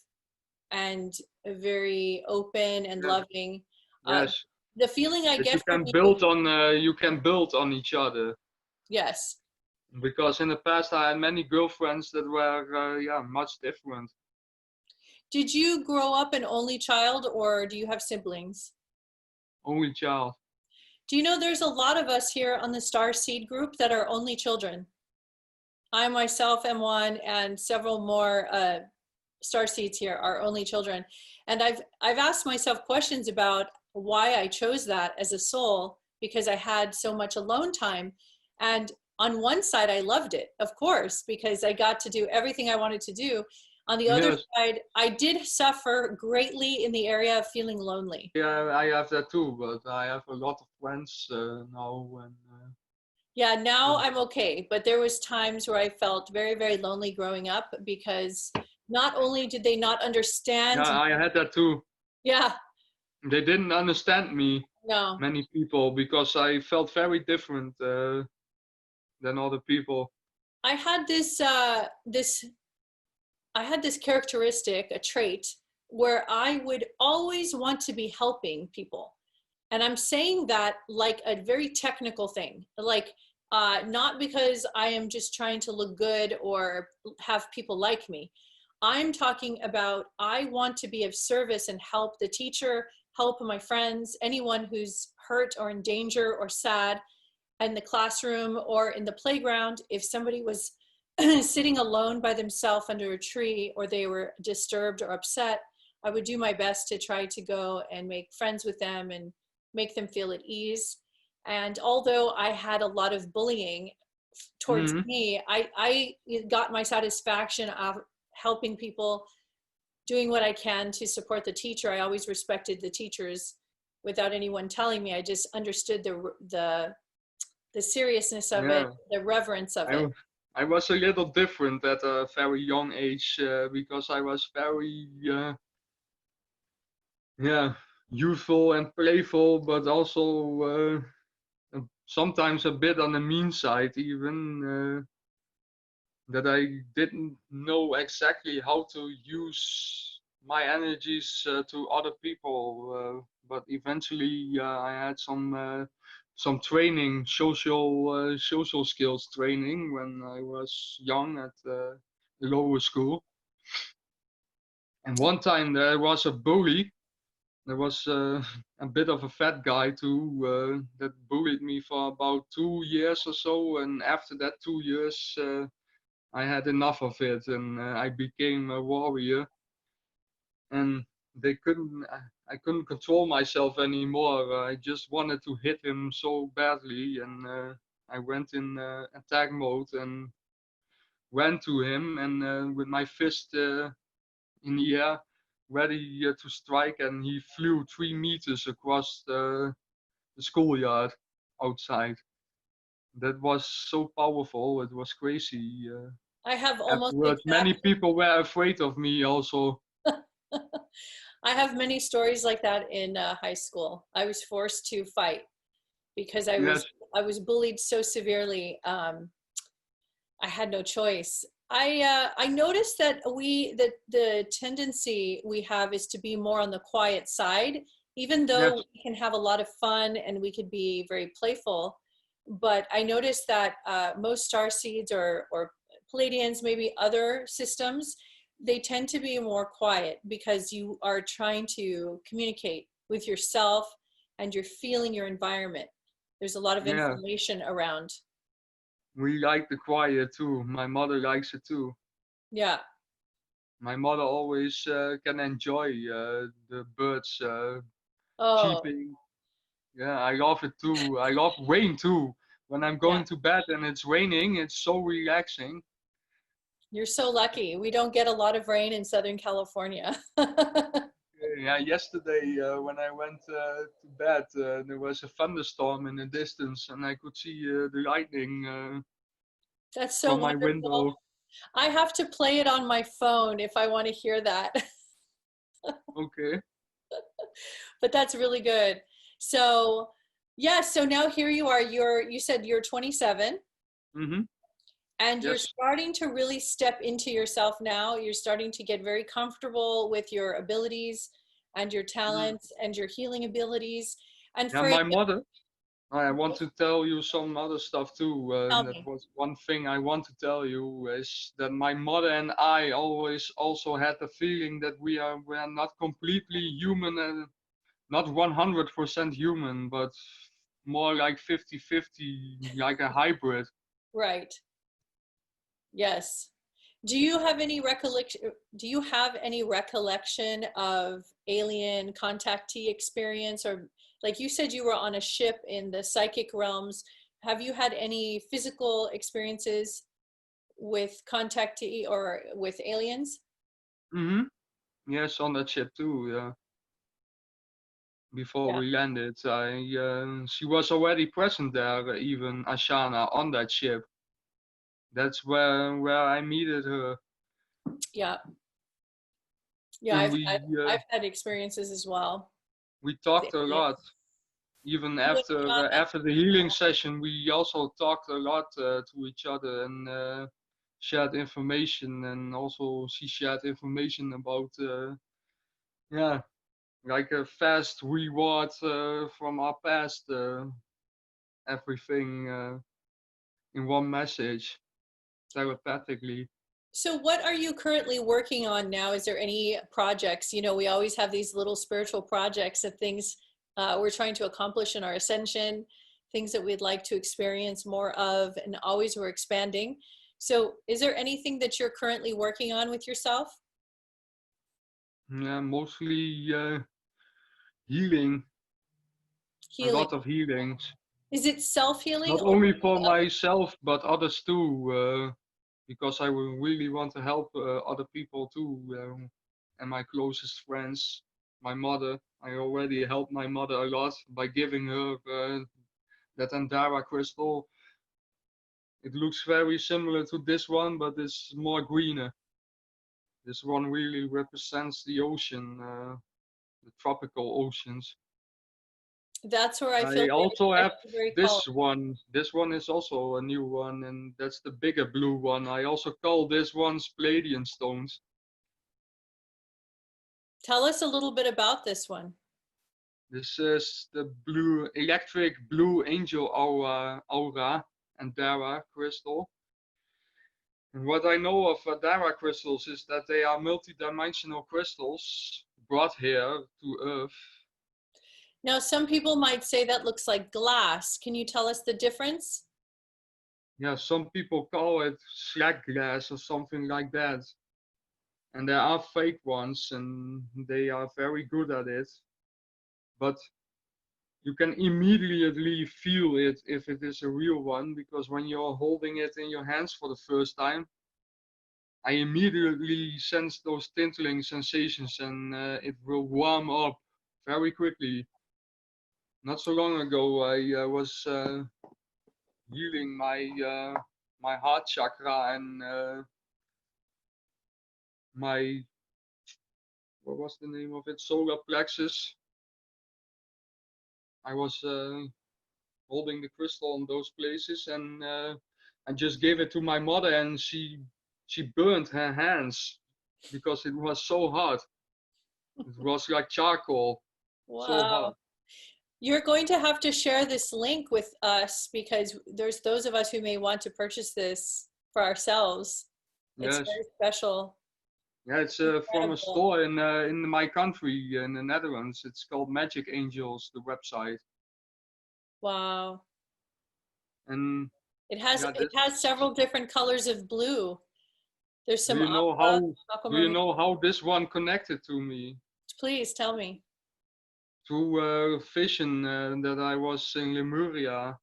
and very open and Yes, loving. Uh, yes. the feeling I That get from you, you can build on each other. yes. Because in the past I had many girlfriends that were yeah, much different. Did you grow up an only child or do you have siblings? Only child. Do you know there's a lot of us here on the Starseed group that are only children? I myself am one, and several more starseeds here are only children. And I've asked myself questions about why I chose that as a soul because I had so much alone time. And on one side, I loved it, of course, because I got to do everything I wanted to do. On the other Yes. side, I did suffer greatly in the area of feeling lonely. Yeah, I have that too, but I have a lot of friends now, and Yeah, now yeah. I'm okay, but there was times where I felt very, very lonely growing up because not only did they not understand, Yeah, I had that too. yeah, They didn't understand me, no, many people, because I felt very different than other people. I had this I had this characteristic, a trait, where I would always want to be helping people. And I'm saying that like a very technical thing, like not because I am just trying to look good or have people like me. I'm talking about I want to be of service and help the teacher, help my friends, anyone who's hurt or in danger or sad in the classroom or in the playground. If somebody was sitting alone by themselves under a tree or they were disturbed or upset, I would do my best to try to go and make friends with them and make them feel at ease. And although I had a lot of bullying towards Hmm. me, I got my satisfaction of helping people, doing what I can to support the teacher. I always respected the teachers without anyone telling me. I just understood the seriousness of it, Yeah, the reverence of I it. I was a little different at a very young age because I was very, yeah, youthful and playful, but also sometimes a bit on the mean side, even that I didn't know exactly how to use my energies to other people. But eventually, I had some training, social skills training when I was young at the lower school. And one time there was a bully. There was a bit of a fat guy too that bullied me for about 2 years or so. And after that 2 years, I had enough of it, and I became a warrior. And they couldn't, I couldn't control myself anymore. I just wanted to hit him so badly, and I went in attack mode and ran to him, and with my fist in the air, ready to strike, and he flew 3 meters across the schoolyard outside. That was so powerful. It was crazy. I have almost Afterwards, many exactly. people were afraid of me also. I have many stories like that in high school. I was forced to fight because Yes, I was bullied so severely. I had no choice. I noticed that the tendency we have is to be more on the quiet side, even yes, though we can have a lot of fun and we could be very playful. But I noticed that most star seeds or Pleiadians, maybe other systems, they tend to be more quiet because you are trying to communicate with yourself and you're feeling your environment. There's a lot of yeah. information around. We like the quiet too. My mother likes it too. Yeah. My mother always can enjoy the birds Oh, cheeping. Yeah, I love it too. I love rain too. When I'm yeah. going to bed and it's raining, it's so relaxing. You're so lucky. We don't get a lot of rain in Southern California. Yeah, yesterday when I went to bed, there was a thunderstorm in the distance, and I could see the lightning That's so from my wonderful. window. I have to play it on my phone if I want to hear that. Okay. But that's really good. So, yeah, so now here you are. You said you're 27 Mm-hmm. and you're Yes. starting to really step into yourself now. You're starting to get very comfortable with your abilities and your Mm. talents and your healing abilities. And Yeah, for a my mother. I want to tell you some other stuff too. tell That me. was one thing I want to tell you is that my mother and I always also had the feeling that we are not completely human and not 100% human, but more like 50-50, like a hybrid. Right. Yes. Do you have any recollection? Do you have any recollection of alien contactee experience, or like you said, you were on a ship in the psychic realms? Have you had any physical experiences with contactee or with aliens? Mm-hmm. Yes, on that ship too. Before Yeah, we landed, she was already present there, even Ashana on that ship. That's where I meted her, yeah, yeah. and I've had experiences as well we with talked a aliens. lot. Even You and Shaman? after the healing session, we also talked a lot to each other and shared information. And also, she shared information about yeah, like a fast reward from our past. Everything in one message telepathically. So, what are you currently working on now? Is there any projects? You know, we always have these little spiritual projects of things we're trying to accomplish in our ascension, things that we'd like to experience more of, and always we're expanding. So, is there anything that you're currently working on with yourself? Yeah, mostly healing, a Healing. lot of healings. Is it self healing Not or only for other? myself, but others too, because I will really want to help other people too, and my closest friends. My mother, I already helped my mother a lot by giving her that Andara crystal. It looks very similar to this one, but it's more greener. This one really represents the ocean, the tropical oceans. That's where I feel I also have very this colorful. one. This one is also a new one, and that's the bigger blue one. I also call this one Pleiadian stones. Tell us a little bit about this one. This is the blue, electric blue angel aura and Dara crystal. And what I know of Dara crystals is that they are multi-dimensional crystals brought here to Earth. Now, some people might say that looks like glass. Can you tell us the difference? Yeah, some people call it slack glass or something like that. And there are fake ones, and they are very good at it. But you can immediately feel it if it is a real one, because when you're holding it in your hands for the first time, I immediately sense those tinkling sensations, and it will warm up very quickly. Not so long ago, I was healing my heart chakra and my, what was the name of it, solar plexus. I was holding the crystal in those places, and I just gave it to my mother, and she burned her hands because it was so hot. It was like charcoal, so hot. Wow. You're going to have to share this link with us because there's those of us who may want to purchase this for ourselves. It's Yes, very special. yeah, it's from a Incredible. store in my country in the Netherlands. It's called Magic Angels, the website, Wow. and It has yeah, it has several different colors of blue. There's do some you know aqua, how aquamarine. this one connected to me? Please tell me. Through a vision that I was in Lemuria,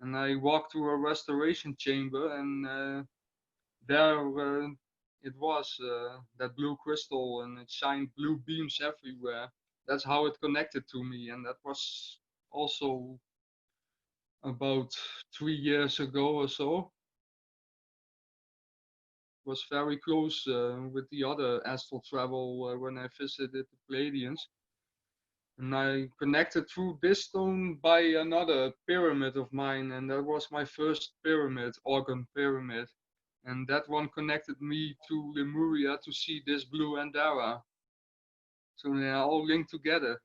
and I walked to a restoration chamber, and there it was, that blue crystal, and it shined blue beams everywhere. That's how it connected to me, and that was also about 3 years ago or so. It was very close with the other astral travel when I visited the Pleiadians. And I connected through this stone by another pyramid of mine, and that was my first pyramid, organ pyramid. And that one connected me to Lemuria to see this blue Andara. So they are all linked together.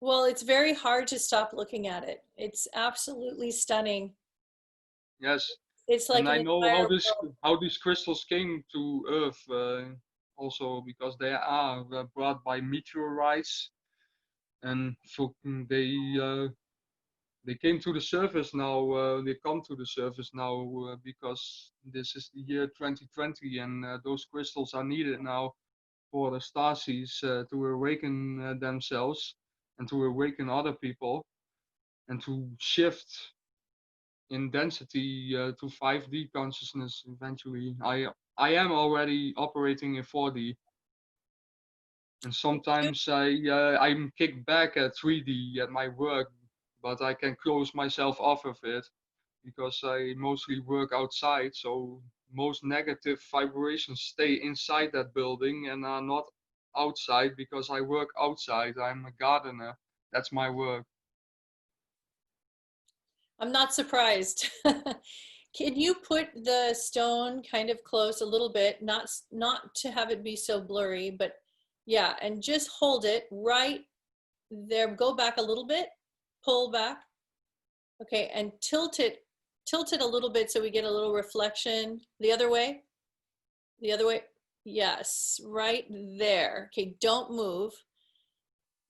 Well, it's very hard to stop looking at it. It's absolutely stunning. Yes, It's and like an I know entire world. how these crystals came to Earth, also because they are brought by meteorites, and so they came to the surface now. They come to the surface now because this is the year 2020, and those crystals are needed now for the starseeds to awaken themselves and to awaken other people and to shift in density to 5D consciousness eventually. I am already operating in 4D, and sometimes I'm kicked back at 3D at my work, but I can close myself off of it because I mostly work outside. So most negative vibrations stay inside that building and are not outside because I work outside. I'm a gardener. That's my work. I'm not surprised. Can you put the stone kind of close a little bit, not to have it be so blurry, but yeah, and just hold it right there. Go back a little bit, pull back. Okay, and tilt it a little bit so we get a little reflection. The other way. The other way. Yes, right there. Okay, don't move.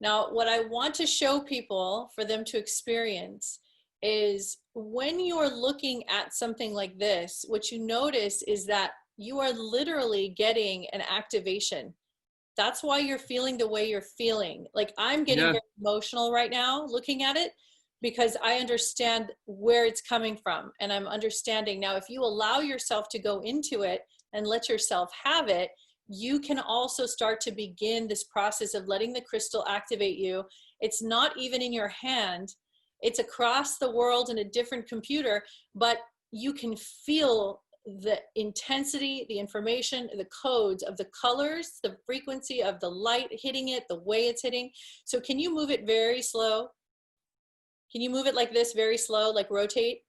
Now, what I want to show people for them to experience is when you're looking at something like this, what you notice is that you are literally getting an activation. That's why you're feeling the way you're feeling. Like I'm getting Yeah, very emotional right now looking at it because I understand where it's coming from. And I'm understanding now, if you allow yourself to go into it and let yourself have it, you can also start to begin this process of letting the crystal activate you. It's not even in your hand, it's across the world in a different computer, but you can feel the intensity, the information, the codes of the colors, the frequency of the light hitting it, the way it's hitting. So can you move it very slow? Can you move it like this, very slow, like rotate?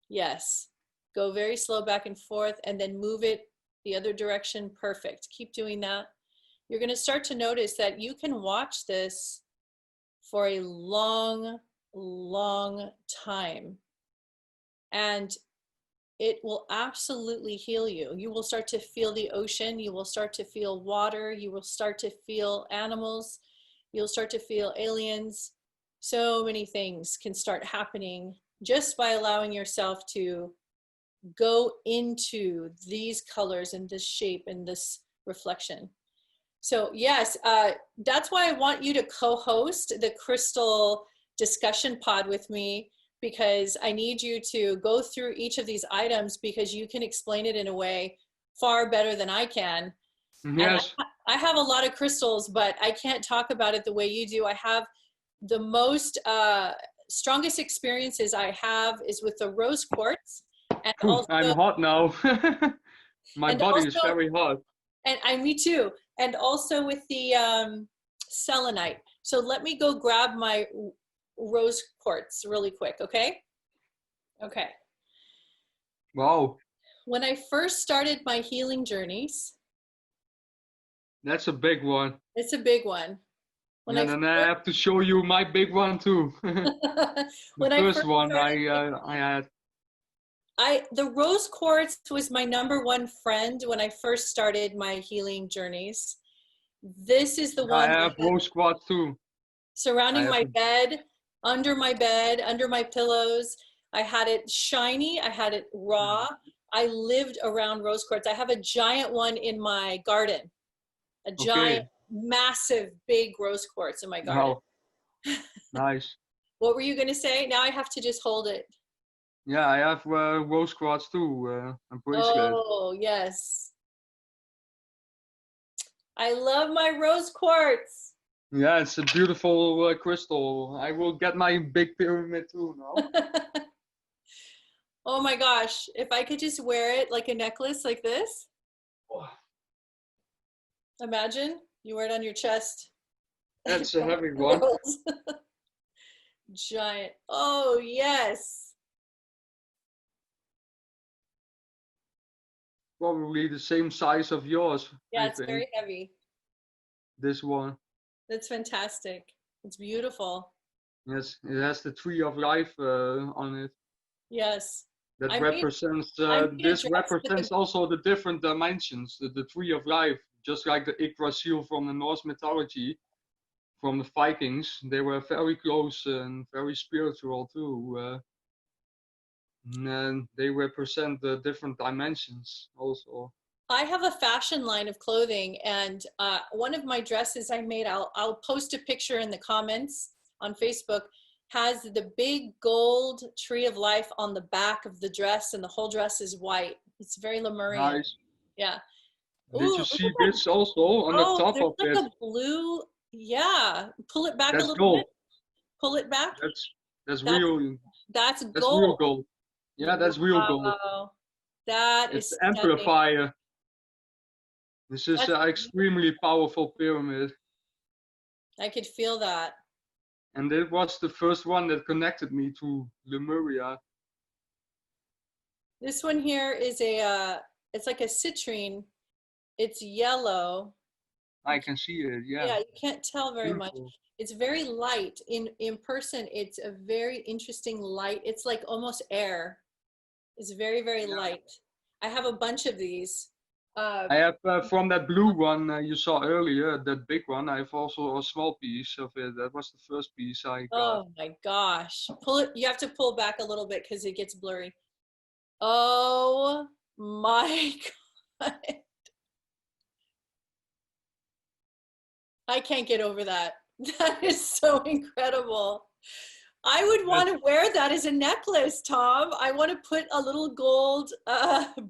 Yes. Go very slow back and forth and then move it the other direction. Perfect. Keep doing that. You're going to start to notice that you can watch this for a long, long time. And it will absolutely heal you. You will start to feel the ocean. You will start to feel water. You will start to feel animals. You'll start to feel aliens. So many things can start happening just by allowing yourself to go into these colors and this shape and this reflection. So yes, that's why I want you to co-host the Crystal discussion pod with me, because I need you to go through each of these items, because you can explain it in a way far better than I can. Yes. And I have a lot of crystals, but I can't talk about it the way you do. I have the most strongest experiences I have is with the rose quartz, and also I'm hot now. My body is very hot. And me too. And also with the selenite. So let me go grab my rose quartz really quick, okay? Okay. Wow. When I first started my healing journeys. That's a big one. It's a big one. And then I have to show you my big one too. The first one I had. The rose quartz was my #1 friend when I first started my healing journeys. This is the one I have rose quartz too. Surrounding my bed, under my pillows. I had it shiny, I had it raw. I lived around rose quartz. I have a giant one in my garden. A giant, massive, big rose quartz in my garden. Wow. Nice. What were you going to say? Now I have to just hold it. Yeah, I have rose quartz too. A bracelet. Oh, yes. I love my rose quartz. Yeah, it's a beautiful crystal. I will get my big pyramid too now. Oh my gosh. If I could just wear it like a necklace like this. Oh. Imagine you wear it on your chest. That's a heavy one. Giant. Oh, yes. Probably the same size of yours. Yeah, it's very heavy. This one. That's fantastic. It's beautiful. Yes, it has the tree of life on it. Yes. That represents, this represents also the different dimensions, the tree of life, just like the Yggdrasil from the Norse mythology, from the Vikings. They were very close and very spiritual too. And they represent the different dimensions also. I have a fashion line of clothing, and one of my dresses I made, I'll post a picture in the comments on Facebook, has the big gold tree of life on the back of the dress, and the whole dress is white. It's very Lemurian. Nice. Yeah. Did you see this also on the top of it? Like a blue, yeah. Pull it back a little gold. bit. Pull it back. That's real. That's gold. That's real gold. Yeah, that's real gold. That is it's amplifier. This is an extremely powerful pyramid. I could feel that. And it was the first one that connected me to Lemuria. This one here is it's like a citrine. It's yellow. I can see it, yeah. Yeah, you can't tell very much. It's very light. In person, it's a very interesting light. It's like almost air. It's very, very light. I have a bunch of these. I have from that blue one you saw earlier, that big one. I have also a small piece of it. That was the first piece I got. Oh my gosh! Pull it. You have to pull back a little bit because it gets blurry. Oh my God! I can't get over that. That is so incredible. I would want to wear that as a necklace, Tom. I want to put a little gold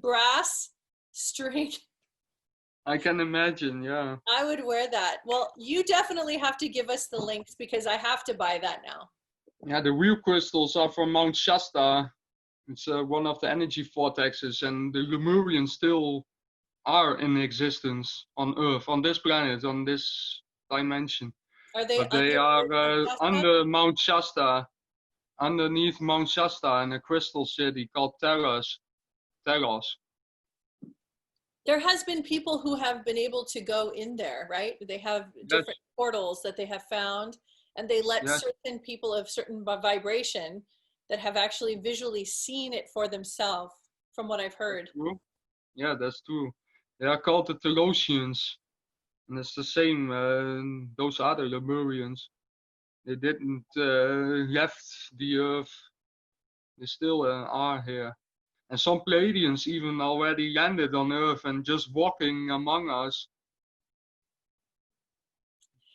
brass string. I can imagine, yeah. I would wear that. Well, you definitely have to give us the links because I have to buy that now. Yeah, the real crystals are from Mount Shasta. It's one of the energy vortexes, and the Lemurians still are in existence on Earth, on this planet, on this dimension. Are they But they are Shasta? under Mount Shasta, underneath Mount Shasta, in a crystal city called Telos. Telos. There has been people who have been able to go in there, right? They have Yes, different portals that they have found, and they let yes, certain people of certain vibration that have actually visually seen it for themselves, from what I've that's heard. true. Yeah, that's true. They are called the Telosians, and it's the same. Those are the Lemurians. They didn't left the Earth. They still are here. And some Pleiadians even already landed on Earth and just walking among us.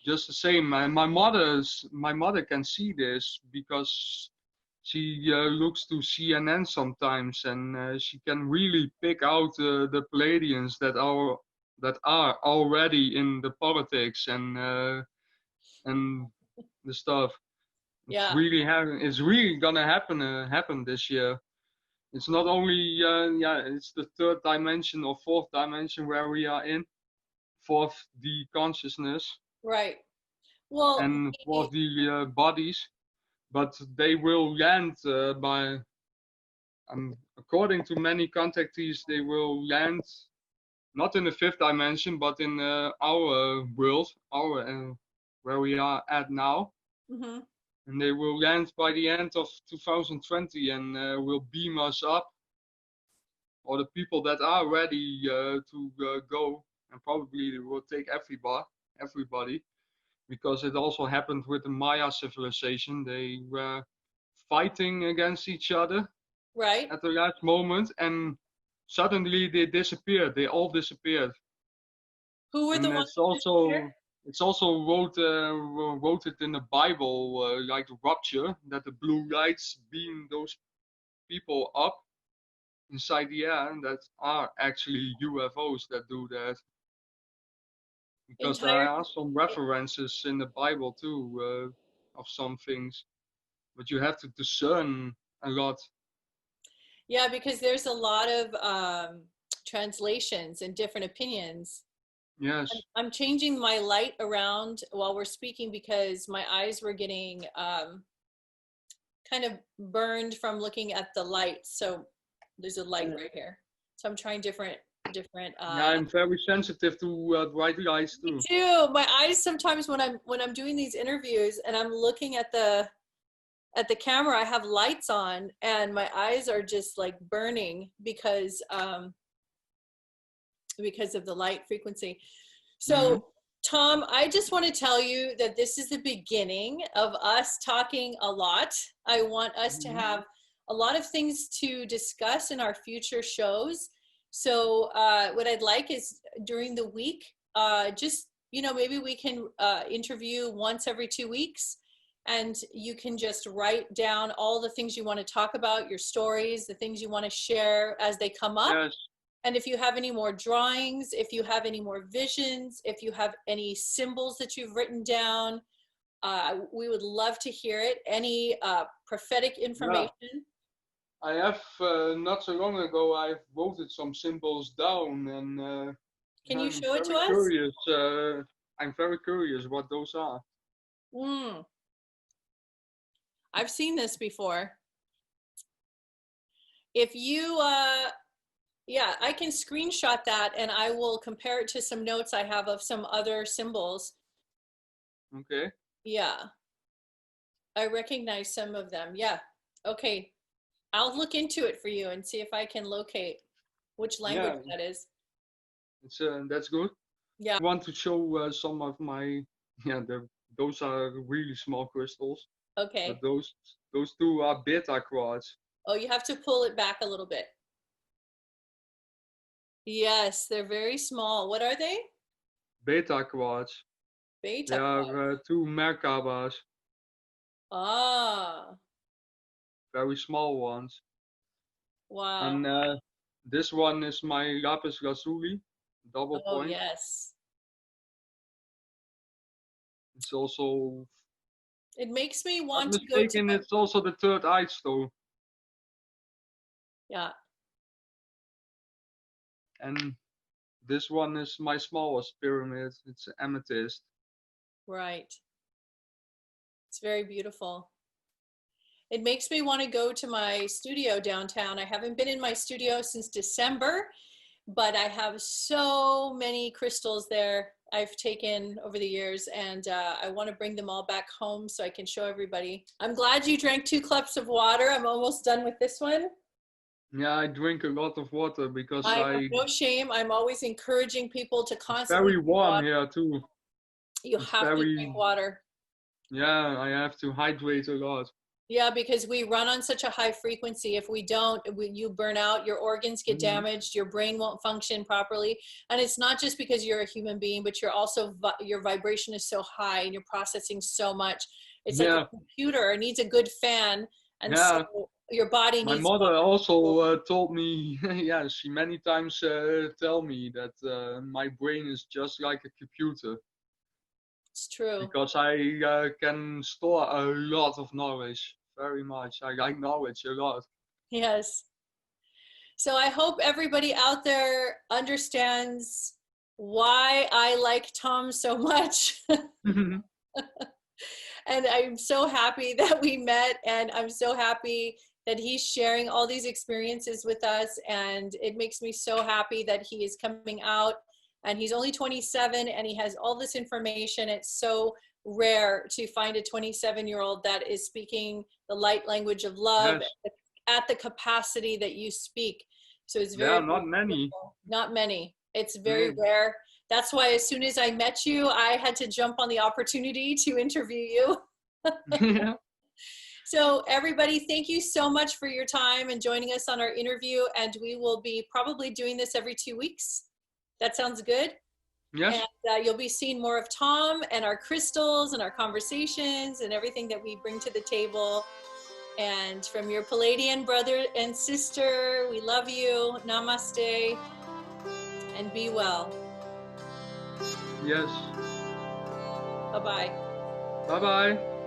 Just the same. And my mother can see this because she looks to CNN sometimes, and she can really pick out the Pleiadians that are already in the politics and the stuff. Yeah, It's really gonna happen this year. It's not only it's the third dimension or fourth dimension where we are in, fourth the consciousness right. Well, and fourth the bodies, but they will land by according to many contactees, they will land not in the fifth dimension, but in our world, our where we are at now. mhm. And they will land by the end of 2020 and will beam us up, or the people that are ready to go, and probably they will take everybody, because it also happened with the Maya civilization. They were fighting against each other Right. at the last moment, and suddenly they disappeared. They all disappeared, Who were the and ones it's that disappeared? also wrote it in the Bible, like the rapture, that the blue lights beam those people up inside the air, and that are actually UFOs that do that. Because there Entire. are some references in the Bible too of some things, but you have to discern a lot. Yeah, because there's a lot of translations and different opinions. Yes, I'm changing my light around while we're speaking because my eyes were getting kind of burned from looking at the light. So there's a light right here. So I'm trying different yeah, I'm very sensitive to bright lights me too. too. My eyes sometimes when I'm doing these interviews and I'm looking at the camera, I have lights on and my eyes are just like burning because of the light frequency. Hmm. So, Tom, I just want to tell you that this is the beginning of us talking a lot. I want us to Hmm. have a lot of things to discuss in our future shows. So, what I'd like is during the week, just, maybe we can interview once every 2 weeks. And you can just write down all the things you want to talk about, your stories, the things you want to share as they come up. Yes, And if you have any more drawings, if you have any more visions, if you have any symbols that you've written down, we would love to hear it. Any prophetic yeah. information. I have not so long ago. I wrote some symbols down, and Can you I'm show it to very us? curious. I'm very curious what those are. Mm, I've seen this before. If you, yeah, I can screenshot that and I will compare it to some notes I have of some other symbols. Okay. Yeah, I recognize some of them. Yeah. Okay. I'll look into it for you and see if I can locate which language Yeah, that is. it's that's good. Yeah. I want to show some of my yeah. Those are really small crystals, but Okay. those two are beta quartz. Oh, you have to pull it back a little bit. Yes, they're very small. What are they? Beta quartz. They Beta quad. are two Merkabas, Ah, very small ones. wow. And this one is my lapis lazuli, double Oh, point. yes. It's also, It makes me not want to go to mistaken, it's also the third eye stone. Yeah. And this one is my smallest pyramid. It's amethyst. Right. It's very beautiful. It makes me want to go to my studio downtown. I haven't been in my studio since December, but I have so many crystals there I've taken over the years, and I want to bring them all back home so I can show everybody. I'm glad you drank 2 cups of water. I'm almost done with this one. Yeah, I drink a lot of water because I have no shame. I'm always encouraging people to it's constantly very drink warm water. here too. You It's have to drink very, water. yeah, I have to hydrate a lot. Yeah, because we run on such a high frequency. If we don't, you burn out, your organs get Mhm. damaged, your brain won't function properly. And it's not just because you're a human being, but you're also, your vibration is so high and you're processing so much. It's like a Yeah, computer, it needs a good fan. And yeah. so your body My needs mother water. also told me, yeah, she many times tell me that my brain is just like a computer It's true. because I can store a lot of knowledge, very much. I like knowledge a lot. Yes. So I hope everybody out there understands why I like Tom so much. And I'm so happy that we met, and I'm so happy that he's sharing all these experiences with us. And it makes me so happy that he is coming out, and he's only 27 and he has all this information. It's so rare to find a 27-year-old that is speaking the light language of love Yes. at the capacity that you speak. So it's Yeah, very, very not many. beautiful. Not many. It's very Yeah. rare. That's why as soon as I met you, I had to jump on the opportunity to interview you. Yeah. So everybody, thank you so much for your time and joining us on our interview. And we will be probably doing this every 2 weeks. That sounds good. And Yes. you'll be seeing more of Tom and our crystals and our conversations and everything that we bring to the table. And from your Pleiadian brother and sister, we love you. Namaste and be well. Yes. Bye-bye. Bye bye.